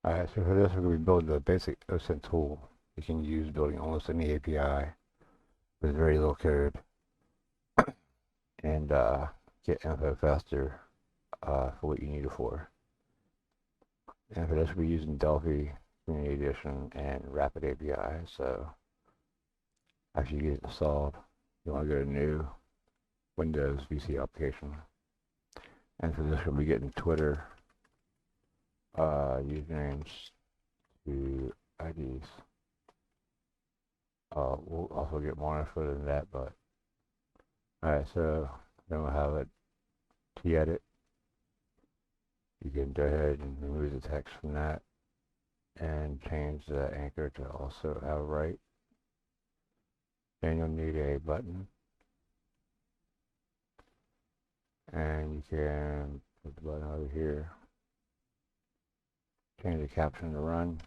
Alright, so for this we're going to be building a basic OSINT tool you can use building almost any API with very little code and get info faster for what you need it for. And for this we're using Delphi Community Edition and RapidAPI. So after you get it installed, you want to go to New, Windows, VC Application. And for this we'll be getting Twitter usernames to IDs. We'll also get more info than that, but alright, so then we'll have a t-edit. You can go ahead and remove the text from that and change the anchor to also have right. Then you'll need a button, and you can put the button over here. Change the caption to run.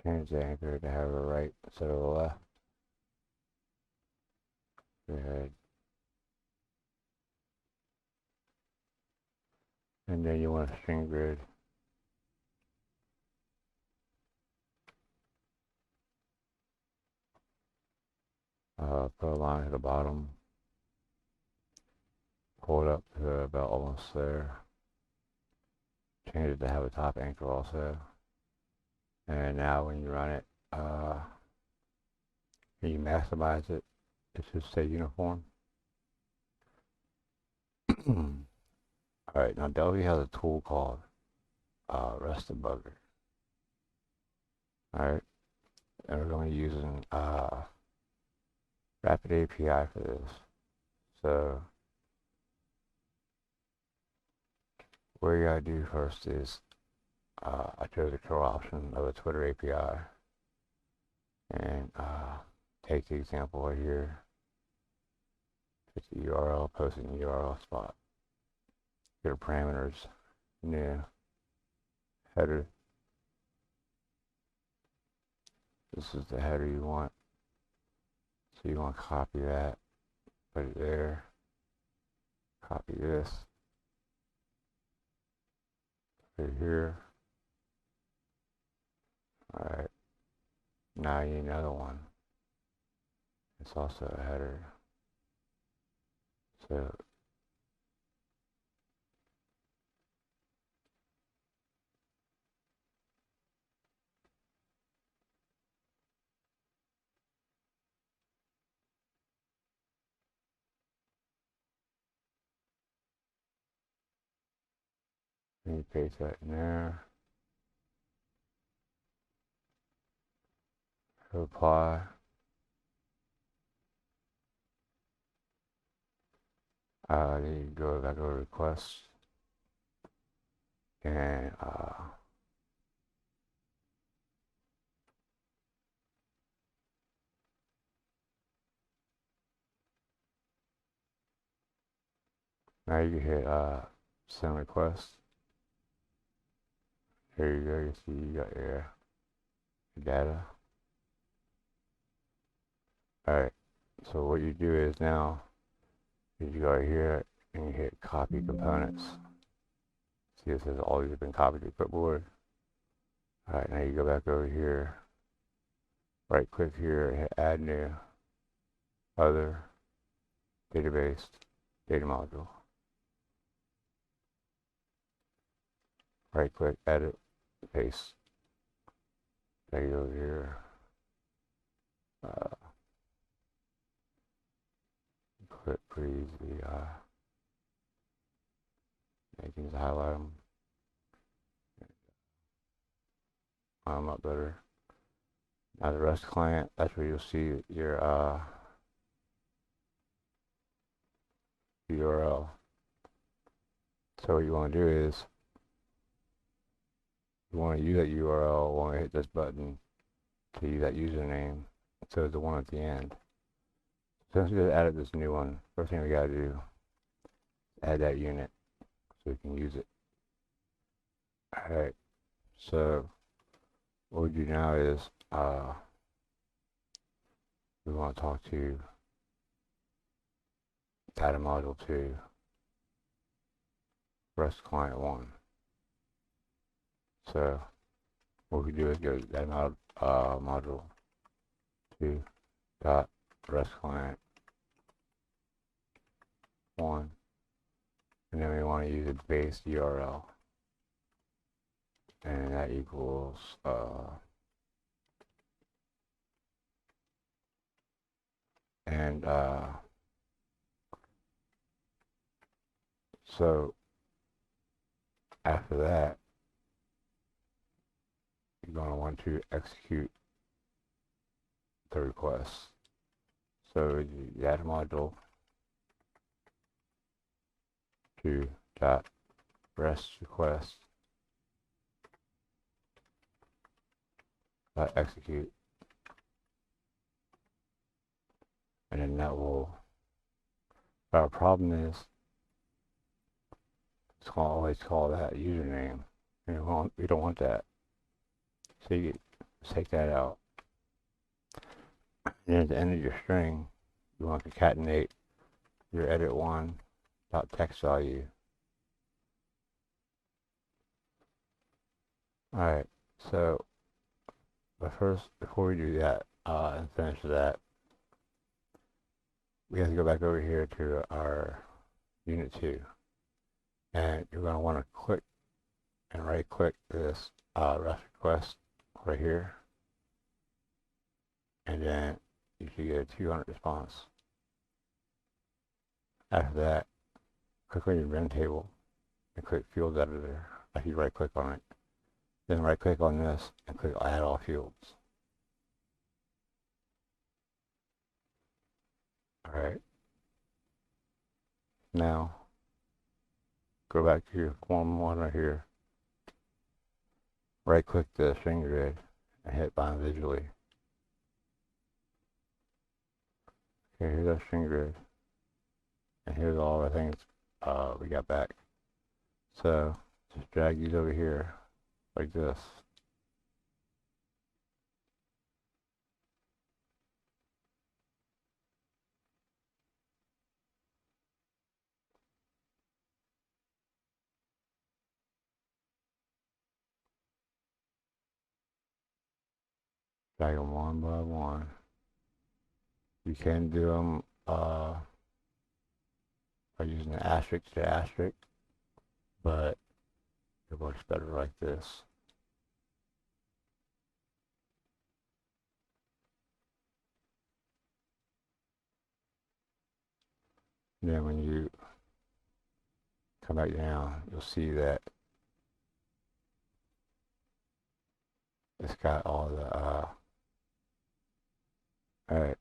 Change the anchor to have a right instead of a left. Go ahead. And then you want a string grid. Put a line at the bottom. Pull it up to about almost there. Change it to have a top anchor also. And now when you run it, and you maximize it, it should say uniform. Alright, now Delphi has a tool called REST Debugger. Alright, and we're going to be using RapidAPI for this. So what you gotta do first is I chose the control option of the Twitter API and take the example right here, put the URL, post it in the URL spot. Your parameters, new, header. This is the header you want. So you want to copy that, put it there, copy this, put it here. Alright, now you need another one. It's also a header. So you paste that in there. Apply. Then you go back over requests and now you can hit send request. Here you go, you see you got your data. Alright, so what you do is now you go right here and you hit copy components. See, it says all these have been copied to clipboard. Alright, now you go back over here, right click here, hit add new, other, database, data module. Right click, edit, paste. Now you go over here. Click pretty easy. Make things highlight them. Up better. Now the REST client, that's where you'll see your URL. So what you want to do is you want to use that URL, want to hit this button to use that username. So the one at the end. Since we just added this new one, first thing we gotta do is add that unit so we can use it. Alright, so what we do now is we want to talk to data module 2, REST client 1. So what we do is go to that module to dot REST client 1, and then we want to use a base URL, and that equals so after that, you're going to want to execute the request. So you add a module to dot REST request dot execute, and then that will. Our problem is it's going to always call that username. We don't want that. So you take that out. And at the end of your string, you want to concatenate your edit1 dot text value. Alright, so before we do that and finish that, we have to go back over here to our unit 2. And you're going to want to click and right click this REST request right here. And then you should get a 200 response. After that, click on your run table and click field editor after you right click on it. Then right click on this and click add all fields. Alright. Now go back to your form 1 right here. Right click the string grid and hit bind visually. Okay, here's our string grid. And here's all the things we got back. So just drag these over here like this. Drag them one by one. You can do them by using an asterisk to asterisk, but it works better like this. And then when you come back down, you'll see that it's got all the alright,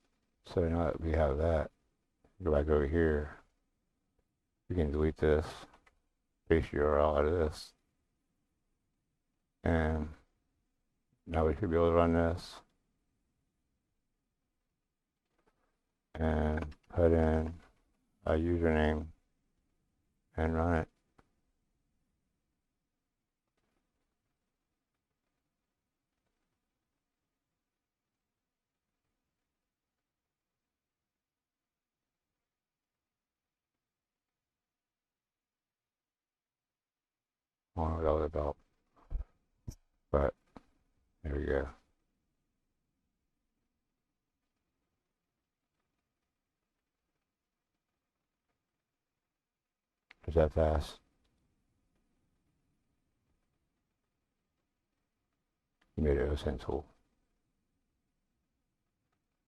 so now that we have that, go back over here. We can delete this, paste URL out of this, and now we should be able to run this and put in a username and run it. I don't know what that was about, but there we go. Is that fast? You made an OSINT tool.